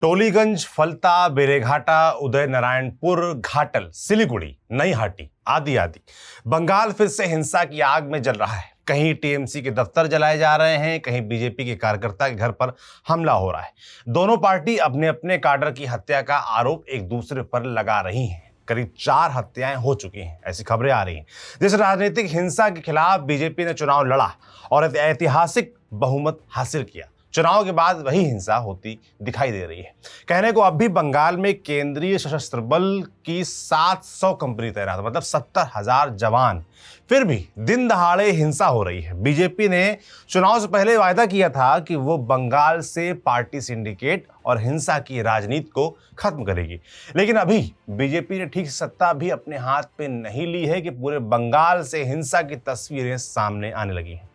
टोलीगंज, फलता, बेरेघाटा, उदय नारायणपुर, घाटल, सिलीगुड़ी, नईहाटी आदि आदि बंगाल फिर से हिंसा की आग में जल रहा है। कहीं टीएमसी के दफ्तर जलाए जा रहे हैं, कहीं बीजेपी के कार्यकर्ता के घर पर हमला हो रहा है। दोनों पार्टी अपने अपने काडर की हत्या का आरोप एक दूसरे पर लगा रही हैं। करीब 4 हत्याएं हो चुकी हैं, ऐसी खबरें आ रही हैं। जिस राजनीतिक हिंसा के खिलाफ बीजेपी ने चुनाव लड़ा और ऐतिहासिक बहुमत हासिल किया, चुनाव के बाद वही हिंसा होती दिखाई दे रही है। कहने को अब भी बंगाल में केंद्रीय सशस्त्र बल की 700 कंपनी तैनात, मतलब 70,000 जवान, फिर भी दिन दहाड़े हिंसा हो रही है। बीजेपी ने चुनाव से पहले वायदा किया था कि वो बंगाल से पार्टी सिंडिकेट और हिंसा की राजनीति को खत्म करेगी, लेकिन अभी बीजेपी ने ठीक सत्ता भी अपने हाथ पे नहीं ली है कि पूरे बंगाल से हिंसा की तस्वीरें सामने आने लगी हैं।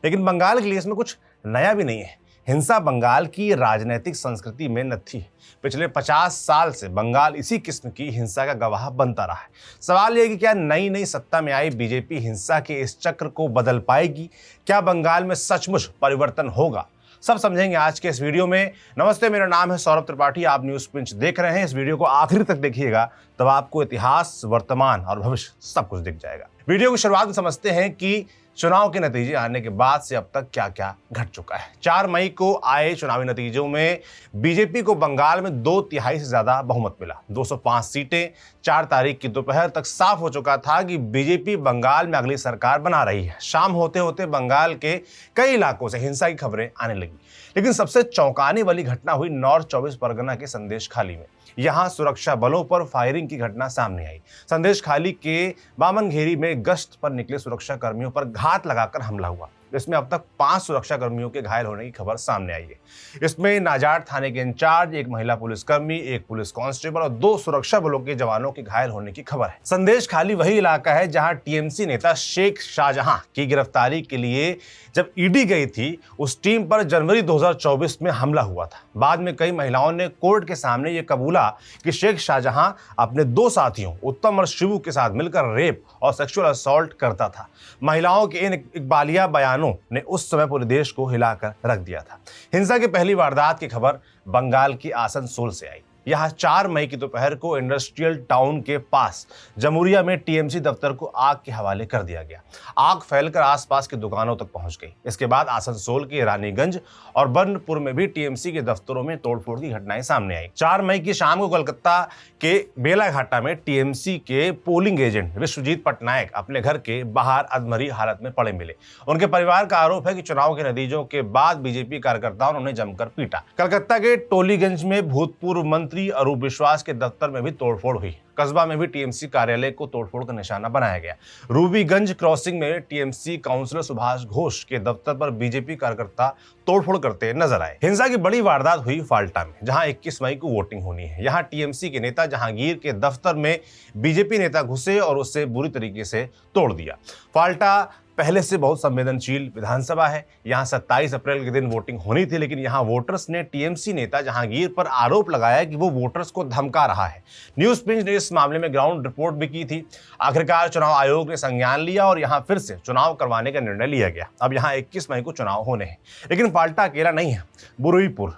लेकिन बंगाल के लिए इसमें कुछ नया भी नहीं है। हिंसा बंगाल की राजनीतिक संस्कृति में नथी है। पिछले 50 साल से बंगाल इसी किस्म की हिंसा का गवाह बनता रहा है। सवाल यह कि क्या नई नई सत्ता में आई बीजेपी हिंसा के इस चक्र को बदल पाएगी? क्या बंगाल में सचमुच परिवर्तन होगा? सब समझेंगे आज के इस वीडियो में। नमस्ते, मेरा नाम है सौरभ त्रिपाठी, आप न्यूज पिंच देख रहे हैं। इस वीडियो को आखिर तक देखिएगा, तब आपको इतिहास, वर्तमान और भविष्य सब कुछ दिख जाएगा। वीडियो की शुरुआत में समझते हैं कि चुनाव के नतीजे आने के बाद से अब तक क्या क्या घट चुका है। 4 मई को आए चुनावी नतीजों में बीजेपी को बंगाल में 2/3 से ज्यादा बहुमत मिला, 205 सीटें। 4 तारीख की दोपहर तक साफ हो चुका था कि बीजेपी बंगाल में अगली सरकार बना रही है। शाम होते होते बंगाल के कई इलाकों से हिंसा की खबरें आने लगी, लेकिन सबसे चौंकाने वाली घटना हुई नॉर्थ 24 परगना के संदेशखाली में। यहां सुरक्षा बलों पर फायरिंग की घटना सामने आई। संदेशखाली के बामनघेरी में गश्त पर निकले सुरक्षा कर्मियों पर घात लगाकर हमला हुआ। इसमें अब तक 5 सुरक्षा कर्मियों के घायल होने की खबर सामने आई है। इसमें नाजाट थाने के इंचार्ज, एक महिला पुलिसकर्मी, एक पुलिस कांस्टेबल और 2 सुरक्षा बलों के जवानों के घायल होने की खबर है। संदेशखाली वही इलाका है जहां टीएमसी नेता शेख शाहजहां की गिरफ्तारी के लिए जब ईडी गई थी, उस टीम पर जनवरी 2024 में हमला हुआ था। बाद में कई महिलाओं ने कोर्ट के सामने यह कबूला कि शेख शाहजहां अपने 2 साथियों उत्तम और शिवू के साथ मिलकर रेप और सेक्सुअल असॉल्ट करता था। महिलाओं के इन इकबालिया बयानों ने उस समय पूरे देश को हिलाकर रख दिया था। हिंसा की पहली वारदात की खबर बंगाल की आसनसोल से आई। यहां 4 मई की दोपहर को इंडस्ट्रियल टाउन के पास जमुरिया में टीएमसी दफ्तर को आग के हवाले कर दिया गया। आग फैलकर आसपास की दुकानों तक पहुंच गई। इसके बाद आसनसोल के रानीगंज और बर्नपुर में भी टीएमसी के दफ्तरों में तोड़फोड़ की घटनाएं सामने आई। 4 मई की शाम को कोलकाता के बेलाघाटा में टीएमसी के पोलिंग एजेंट विश्वजीत पटनायक अपने घर के बाहर अधमरी हालत में पड़े मिले। उनके परिवार का आरोप है कि चुनाव के नतीजों के बाद बीजेपी कार्यकर्ताओं ने उन्हें जमकर पीटा। कलकत्ता के टोलीगंज में भूतपूर्व मंत्री अरूप विश्वास के दफ्तर में भी तोड़फोड़ हुई। कस्बा में भी टीएमसी कार्यालय को तोड़फोड़ का निशाना बनाया गया। रूबीगंज क्रॉसिंग में टीएमसी काउंसलर सुभाष घोष के दफ्तर पर बीजेपी कार्यकर्ता तोड़फोड़ करते नजर आए। हिंसा की बड़ी वारदात हुई फाल्टा में, जहां 21 मई को वोटिंग होनी है। यहां टीएमसी के नेता जहांगीर के दफ्तर में बीजेपी नेता घुसे और उसे बुरी तरीके से तोड़ दिया। फाल्टा पहले से बहुत संवेदनशील विधानसभा है। यहां 27 अप्रैल के दिन वोटिंग होनी थी, लेकिन यहां वोटर्स ने टीएमसी नेता जहांगीर पर आरोप लगाया कि वो वोटर्स को धमका रहा है। न्यूज पिंच ने इस मामले में ग्राउंड रिपोर्ट भी की थी। आखिरकार चुनाव आयोग ने संज्ञान लिया और यहां फिर से चुनाव करवाने का निर्णय लिया गया। अब यहां 21 मई को चुनाव होने हैं, लेकिन फाल्टा अकेला नहीं है। बुरुईपुर,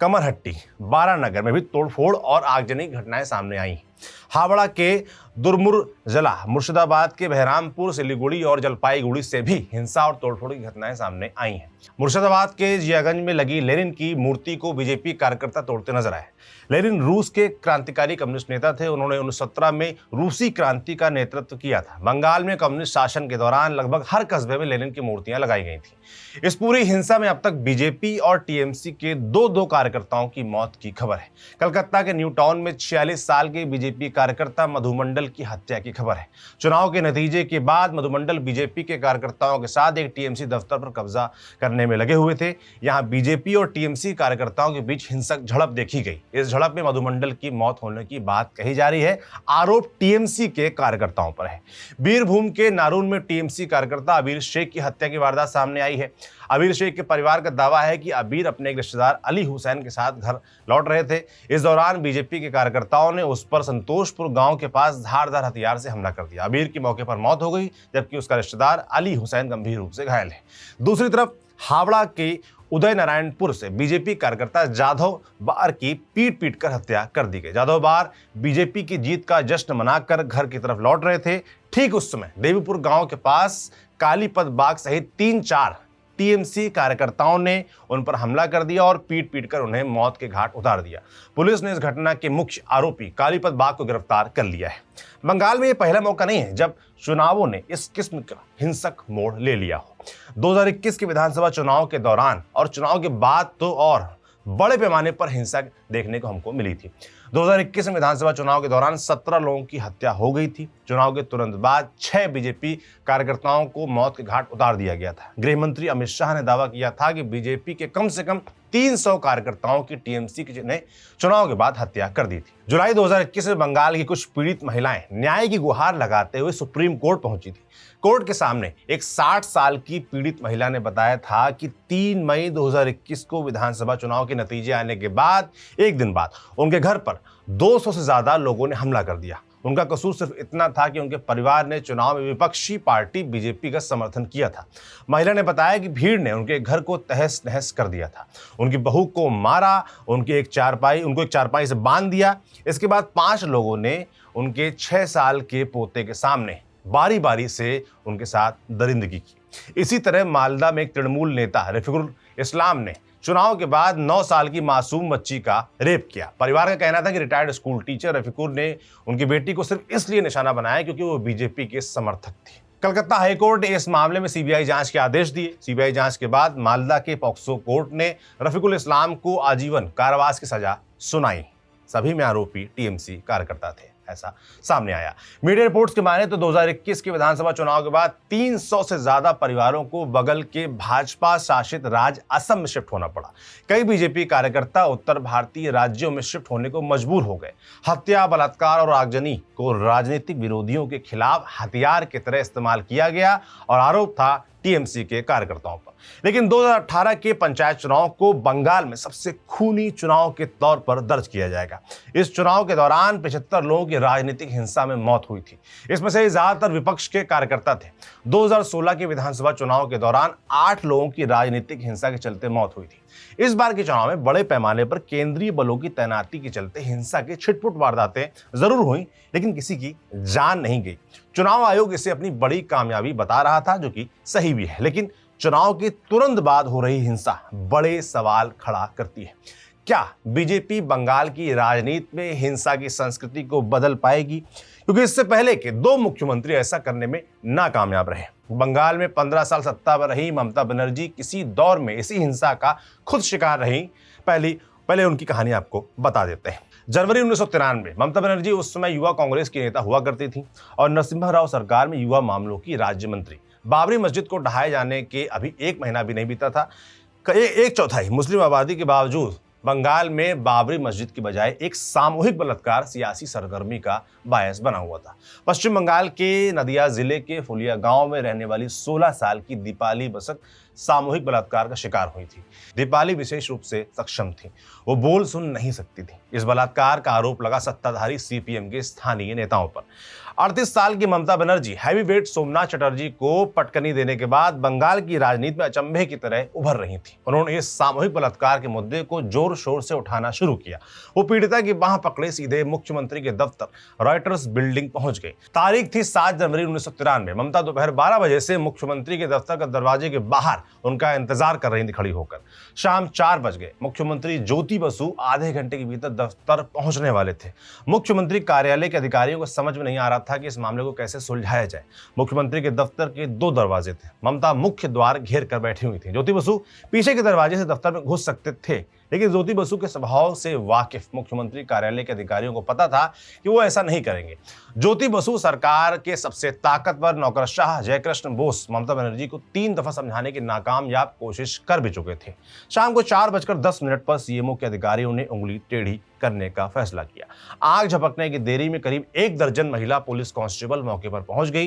कमरहट्टी, बारानगर में भी तोड़फोड़ और आगजनी की घटनाएं सामने आई। हावड़ा के दुर्मुरजला, मुर्शिदाबाद के बहरामपुर, सिलीगुड़ी और जलपाईगुड़ी से भी हिंसा और तोड़फोड़ की घटनाएं सामने आई हैं। मुर्शिदाबाद के जियागंज में लगी लेनिन की मूर्ति को बीजेपी कार्यकर्ता तोड़ते नजर आए। लेनिन रूस के क्रांतिकारी कम्युनिस्ट नेता थे। उन्होंने 1917 में रूसी क्रांति का नेतृत्व किया था। बंगाल में कम्युनिस्ट शासन के दौरान लगभग हर कस्बे में लेनिन की मूर्तियां लगाई गई थी। इस पूरी हिंसा में अब तक बीजेपी और टीएमसी के 2 कार्यकर्ताओं की मौत की खबर है। कलकत्ता के न्यू टाउन में 46 साल के बीजेपी कार्यकर्ता मधुमंडल की हत्या की खबर है। चुनाव के नतीजे के बाद मधुमंडल बीजेपी के कार्यकर्ताओं के साथ एक टीएमसी दफ्तर पर कब्जा करने में लगे हुए थे। यहां बीजेपी और टीएमसी कार्यकर्ताओं के बीच हिंसक झड़प देखी गई। इस झड़प में मधुमंडल की मौत होने की बात कही जा रही है। आरोप टीएमसी के कार्यकर्ताओं पर है। बीरभूम के नारून में टीएमसी कार्यकर्ता अबीर शेख की हत्या की वारदात सामने आई है। अबीर शेख के परिवार का दावा है कि अबीर अपने एक रिश्तेदार अली हुसैन के साथ घर लौट रहे थे। इस दौरान बीजेपी के कार्यकर्ताओं ने उस पर संतोषपुर गांव के पास धारदार हथियार से हमला कर दिया। अबीर की मौके पर मौत हो गई, जबकि उसका रिश्तेदार अली हुसैन गंभीर रूप से घायल है। दूसरी तरफ हावड़ा के उदय नारायणपुर से बीजेपी कार्यकर्ता जाधव बार की पीट पीट कर हत्या कर दी गई। जाधव बार बीजेपी की जीत का जश्न मनाकर घर की तरफ लौट रहे थे। ठीक उस समय देवीपुर गांव के पास कालीपद बाग सहित 3-4 टीएमसी कार्यकर्ताओं ने उन पर हमला कर दिया और पीट पीट कर उन्हें मौत के घाट उतार दिया। पुलिस ने इस घटना के मुख्य आरोपी कालीपद बाग को गिरफ्तार कर लिया है। बंगाल में यह पहला मौका नहीं है जब चुनावों ने इस किस्म का हिंसक मोड़ ले लिया हो। 2021 के विधानसभा चुनाव के दौरान और चुनाव के बाद तो और बड़े पैमाने पर हिंसा देखने को हमको मिली थी। 2021 में विधानसभा चुनाव के दौरान 17 लोगों की हत्या हो गई थी। चुनाव के तुरंत बाद 6 बीजेपी कार्यकर्ताओं को मौत के घाट उतार दिया गया था। गृह मंत्री अमित शाह ने दावा किया था कि बीजेपी के कम से कम 300 कार्यकर्ताओं की टीएमसी ने चुनाव के बाद हत्या कर दी थी। जुलाई 2021 में बंगाल की कुछ पीड़ित महिलाएं न्याय की गुहार लगाते हुए सुप्रीम कोर्ट पहुंची थी। कोर्ट के सामने एक 60 साल की पीड़ित महिला ने बताया था कि 3 मई 2021 को विधानसभा चुनाव के नतीजे आने के बाद एक दिन बाद उनके घर पर 200 से ज्यादा लोगों ने हमला कर दिया। उनका कसूर सिर्फ इतना था कि उनके परिवार ने चुनाव में विपक्षी पार्टी बीजेपी का समर्थन किया था। महिला ने बताया कि भीड़ ने उनके घर को तहस नहस कर दिया था। उनकी बहू को मारा, उनको एक चारपाई से बांध दिया। इसके बाद 5 लोगों ने उनके 6 साल के पोते के सामने बारी बारी से उनके साथ दरिंदगी की। इसी तरह मालदा में एक तृणमूल नेता रफीकुल इस्लाम ने चुनाव के बाद 9 साल की मासूम बच्ची का रेप किया। परिवार का कहना था कि रिटायर्ड स्कूल टीचर रफीकुल ने उनकी बेटी को सिर्फ इसलिए निशाना बनाया क्योंकि वो बीजेपी के समर्थक थी। कलकत्ता हाईकोर्ट ने इस मामले में सीबीआई जांच के आदेश दिए। सीबीआई जांच के बाद मालदा के पॉक्सो कोर्ट ने रफीकुल इस्लाम को आजीवन कारावास की सजा सुनाई। सभी में आरोपी टीएमसी कार्यकर्ता थे, ऐसा सामने आया। मीडिया रिपोर्ट्स के माने तो 2021 के विधानसभा चुनाव के बाद 300 से ज्यादा परिवारों को बगल के भाजपा शासित राज्य असम में शिफ्ट होना पड़ा। कई बीजेपी कार्यकर्ता उत्तर भारतीय राज्यों में शिफ्ट होने को मजबूर हो गए। हत्या, बलात्कार और आगजनी को राजनीतिक विरोधियों के खिलाफ हथियार की तरह इस्तेमाल किया गया और आरोप था टीएमसी के कार्यकर्ताओं पर। लेकिन 2018 के पंचायत चुनाव को बंगाल में सबसे खूनी चुनाव के तौर पर दर्ज किया जाएगा। इस चुनाव के दौरान 75 लोगों की राजनीतिक हिंसा में मौत हुई थी। इसमें से ज्यादातर विपक्ष के कार्यकर्ता थे। 2016 के विधानसभा चुनाव के दौरान 8 लोगों की राजनीतिक हिंसा के चलते मौत हुई थी। इस बार के चुनाव में बड़े पैमाने पर केंद्रीय बलों की तैनाती के चलते हिंसा के छिटपुट वारदातें जरूर हुई, लेकिन किसी की जान नहीं गई। चुनाव आयोग इसे अपनी बड़ी कामयाबी बता रहा था, जो कि सही भी है, लेकिन चुनाव के तुरंत बाद हो रही हिंसा बड़े सवाल खड़ा करती है। क्या बीजेपी बंगाल की राजनीति में हिंसा की संस्कृति को बदल पाएगी? क्योंकि इससे पहले के 2 मुख्यमंत्री ऐसा करने में नाकामयाब रहे। बंगाल में 15 साल सत्ता पर रही ममता बनर्जी किसी दौर में इसी हिंसा का खुद शिकार रही। पहले उनकी कहानी आपको बता देते हैं। जनवरी 1993 ममता बनर्जी उस समय युवा कांग्रेस की नेता हुआ करती थी और नरसिम्हा राव सरकार में युवा मामलों की राज्य मंत्री। बाबरी मस्जिद को ढहाए जाने के अभी 1 महीना भी नहीं बीता था। 1/4 मुस्लिम आबादी के बावजूद बंगाल में बाबरी मस्जिद की बजाय एक सामूहिक बलात्कार सियासी सरगर्मी का बायस बना हुआ था। पश्चिम बंगाल के नदिया जिले के फुलिया गांव में रहने वाली 16 साल की दीपाली बसक सामूहिक बलात्कार का शिकार हुई थी। दीपाली विशेष रूप से सक्षम थी, वो बोल सुन नहीं सकती थी। इस बलात्कार का आरोप लगा सत्ताधारी सीपीएम के स्थानीय नेताओं पर। 38 साल की ममता बनर्जी हैवीवेट सोमनाथ चटर्जी को पटकनी देने के बाद बंगाल की राजनीति में अचंभे की तरह उभर रही थी। उन्होंने इस सामूहिक बलात्कार के मुद्दे को जोर शोर से उठाना शुरू किया। वो पीड़िता की बाह पकड़े सीधे मुख्यमंत्री के दफ्तर रॉयटर्स बिल्डिंग पहुंच गई। तारीख थी 7 जनवरी 1993। ममता दोपहर 12 बजे से मुख्यमंत्री के दफ्तर के दरवाजे के बाहर उनका इंतजार कर रही थी खड़ी होकर। शाम 4 बज गए। मुख्यमंत्री ज्योति बसु आधे घंटे के भीतर दफ्तर पहुंचने वाले थे। मुख्यमंत्री कार्यालय के अधिकारियों को समझ में नहीं आ रहा था कि इस मामले को कैसे सुलझाया जाए। मुख्यमंत्री के दफ्तर के 2 दरवाजे थे। ममता मुख्य द्वार घेर कर बैठी हुई थी। ज्योति बसु पीछे के दरवाजे से दफ्तर में घुस सकते थे, लेकिन ज्योति बसु के स्वभाव से वाकिफ मुख्यमंत्री कार्यालय के अधिकारियों को पता था कि वो ऐसा नहीं करेंगे। ज्योति बसु सरकार के सबसे ताकतवर नौकरशाह जयकृष्ण बोस ममता बनर्जी को 3 दफा समझाने की नाकामयाब कोशिश कर भी चुके थे। शाम को 4:10 पर सीएमओ के अधिकारियों ने उंगली टेढ़ी करने का फैसला किया। आग झपकने की देरी में करीब 1 दर्जन महिला पुलिस कांस्टेबल मौके पर पहुंच गई।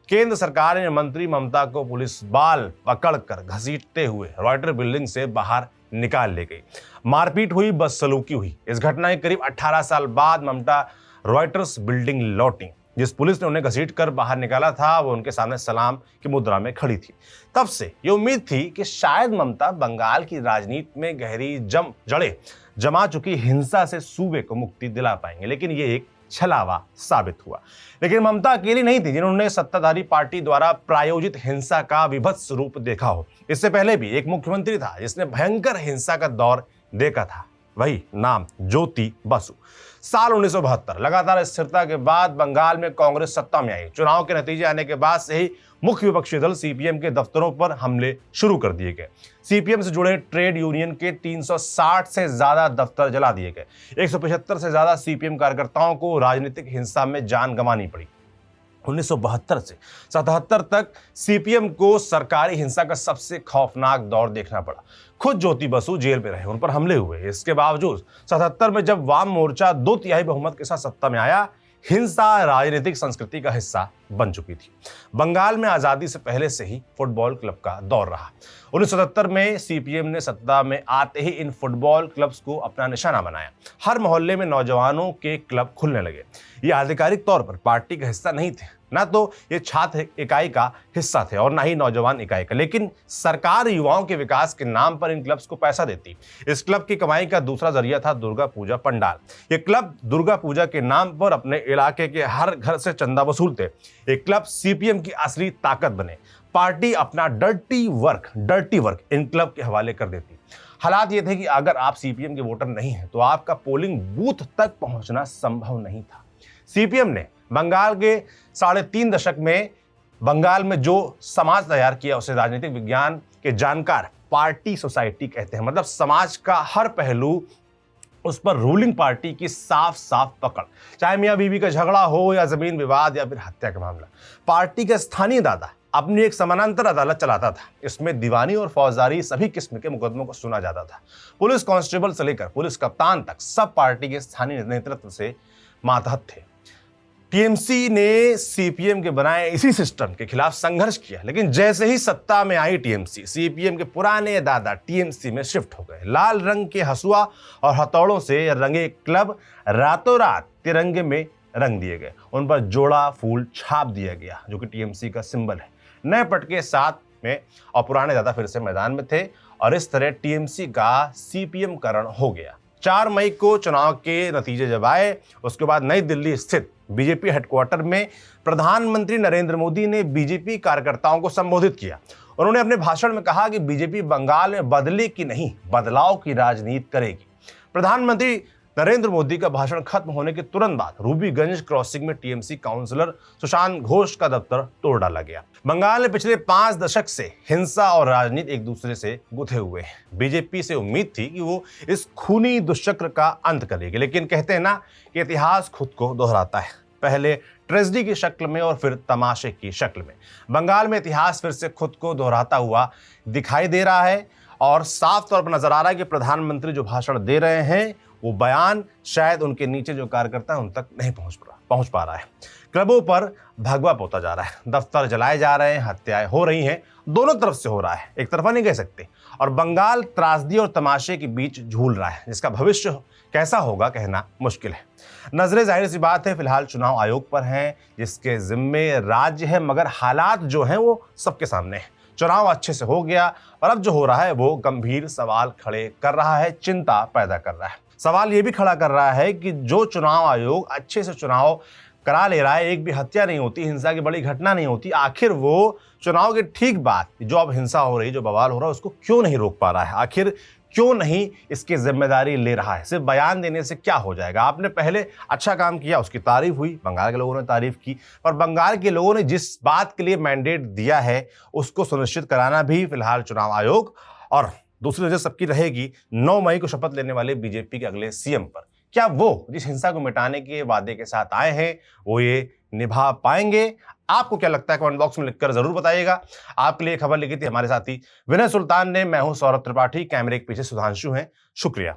केंद्र सरकार ने मंत्री ममता को पुलिस बाल पकड़कर घसीटते हुए रॉयटर बिल्डिंग से बाहर निकाल ले गई। मारपीट हुई, बदसलूकी हुई। इस घटना के करीब 18 साल बाद ममता रॉयटर्स बिल्डिंग लौटी। जिस पुलिस ने उन्हें घसीटकर बाहर निकाला था वो उनके सामने सलाम की मुद्रा में खड़ी थी। तब से ये उम्मीद थी कि शायद ममता बंगाल की राजनीति में गहरी जड़ें जमा चुकी हिंसा से सूबे को मुक्ति दिला पाएंगे, लेकिन ये एक छलावा साबित हुआ। लेकिन ममता अकेली नहीं थी जिन्होंने सत्ताधारी पार्टी द्वारा प्रायोजित हिंसा का विभत्स रूप देखा हो। इससे पहले भी एक मुख्यमंत्री था जिसने भयंकर हिंसा का दौर देखा था, वही नाम ज्योति बसु। साल 1972 लगातार स्थिरता के बाद बंगाल में कांग्रेस सत्ता में आई। चुनाव के नतीजे आने के बाद से ही मुख्य विपक्षी दल सीपीएम के दफ्तरों पर हमले शुरू कर दिए गए। सीपीएम से जुड़े ट्रेड यूनियन के 360 से ज्यादा दफ्तर जला दिए गए। 175 से ज्यादा सीपीएम कार्यकर्ताओं को राजनीतिक हिंसा में जान गंवानी पड़ी। 1972 से 77 तक सीपीएम को सरकारी हिंसा का सबसे खौफनाक दौर देखना पड़ा। खुद ज्योति बसु जेल में रहे, उन पर हमले हुए। इसके बावजूद 77 में जब वाम मोर्चा 2/3 बहुमत के साथ सत्ता में आया, हिंसा राजनीतिक संस्कृति का हिस्सा बन चुकी थी। बंगाल में आजादी से पहले से ही फुटबॉल क्लब का दौर रहा। 1977 में सीपीएम ने सत्ता में आते ही इन फुटबॉल क्लब्स को अपना निशाना बनाया। हर मोहल्ले में नौजवानों के क्लब खुलने लगे। ये आधिकारिक तौर पर पार्टी का हिस्सा नहीं थे, ना तो ये छात्र इकाई का हिस्सा थे और ना ही नौजवान इकाई का, लेकिन सरकार युवाओं के विकास के नाम पर इन क्लब्स को पैसा देती। इस क्लब की कमाई का दूसरा जरिया था दुर्गा पूजा पंडाल। ये क्लब दुर्गा पूजा के नाम पर अपने इलाके के हर घर से चंदा वसूलते। ये क्लब सीपीएम की असली ताकत बने। पार्टी अपना डर्टी वर्क इन क्लब के हवाले कर देती। हालात ये थे कि अगर आप सीपीएम के वोटर नहीं हैं तो आपका पोलिंग बूथ तक पहुंचना संभव नहीं था। सीपीएम ने बंगाल के 3.5 दशक में बंगाल में जो समाज तैयार किया उसे राजनीतिक विज्ञान के जानकार पार्टी सोसाइटी कहते हैं। मतलब समाज का हर पहलू, उस पर रूलिंग पार्टी की साफ साफ पकड़, चाहे मियां बीवी का झगड़ा हो या जमीन विवाद या फिर हत्या का मामला। पार्टी का स्थानीय दादा अपनी एक समानांतर अदालत चलाता था। इसमें दीवानी और फौजदारी सभी किस्म के मुकदमों को सुना जाता था। पुलिस कांस्टेबल से लेकर पुलिस कप्तान तक सब पार्टी के स्थानीय नेतृत्व से मातहत थे। टीएमसी ने सीपीएम के बनाए इसी सिस्टम के खिलाफ संघर्ष किया, लेकिन जैसे ही सत्ता में आई टीएमसी, सीपीएम के पुराने दादा टीएमसी में शिफ्ट हो गए। लाल रंग के हसुआ और हथौड़ों से रंगे क्लब रातों रात तिरंगे में रंग दिए गए। उन पर जोड़ा फूल छाप दिया गया जो कि टीएमसी का सिंबल है। नए पटके साथ में और पुराने दादा फिर से मैदान में थे और इस तरह टीएमसी का सीपीएम करण हो गया। 4 मई को चुनाव के नतीजे जब आए, उसके बाद नई दिल्ली स्थित बीजेपी हेडक्वार्टर में प्रधानमंत्री नरेंद्र मोदी ने बीजेपी कार्यकर्ताओं को संबोधित किया। उन्होंने अपने भाषण में कहा कि बीजेपी बंगाल में बदले की नहीं, बदलाव की राजनीति करेगी। प्रधानमंत्री नरेंद्र मोदी का भाषण खत्म होने के तुरंत बाद रूबीगंज क्रॉसिंग में टीएमसी काउंसलर सुशांत घोष का दफ्तर तोड़ डाला गया। बंगाल में पिछले 5 दशक से हिंसा और राजनीति एक दूसरे से गुथे हुए हैं। बीजेपी से उम्मीद थी कि वो इस खूनी दुष्चक्र का अंत करेगी, लेकिन कहते हैं ना कि इतिहास खुद को दोहराता है, पहले ट्रेजेडी की शक्ल में और फिर तमाशे की शक्ल में। बंगाल में इतिहास फिर से खुद को दोहराता हुआ दिखाई दे रहा है और साफ तौर पर नजर आ रहा है कि प्रधानमंत्री जो भाषण दे रहे हैं वो बयान शायद उनके नीचे जो कार्यकर्ता हैं उन तक नहीं पहुंच पा रहा है। क्लबों पर भगवा पोता जा रहा है, दफ्तर जलाए जा रहे हैं, हत्याएं हो रही हैं, दोनों तरफ से हो रहा है, एक तरफा नहीं कह सकते। और बंगाल त्रासदी और तमाशे के बीच झूल रहा है, जिसका भविष्य कैसा होगा कहना मुश्किल है। नजरें जाहिर सी बात है फिलहाल चुनाव आयोग पर हैं, जिसके जिम्मे राज्य है, मगर हालात जो हैं वो सबके सामने हैं। चुनाव अच्छे से हो गया और अब जो हो रहा है वो गंभीर सवाल खड़े कर रहा है, चिंता पैदा कर रहा है। सवाल ये भी खड़ा कर रहा है कि जो चुनाव आयोग अच्छे से चुनाव करा ले रहा है, एक भी हत्या नहीं होती, हिंसा की बड़ी घटना नहीं होती, आखिर वो चुनाव के ठीक बाद जो अब हिंसा हो रही, जो बवाल हो रहा है, उसको क्यों नहीं रोक पा रहा है? आखिर क्यों नहीं इसकी जिम्मेदारी ले रहा है? सिर्फ बयान देने से क्या हो जाएगा? आपने पहले अच्छा काम किया, उसकी तारीफ हुई, बंगाल के लोगों ने तारीफ की, पर बंगाल के लोगों ने जिस बात के लिए मैंडेट दिया है उसको सुनिश्चित कराना भी फिलहाल चुनाव आयोग और दूसरी नजर सबकी रहेगी 9 मई को शपथ लेने वाले बीजेपी के अगले सीएम पर। क्या वो जिस हिंसा को मिटाने के वादे के साथ आए हैं वो ये निभा पाएंगे? आपको क्या लगता है कमेंट बॉक्स में लिखकर जरूर बताइएगा। आपके लिए खबर लिखी थी हमारे साथी विनय सुल्तान ने। मैं हूं सौरभ त्रिपाठी, कैमरे के पीछे सुधांशु हैं। शुक्रिया।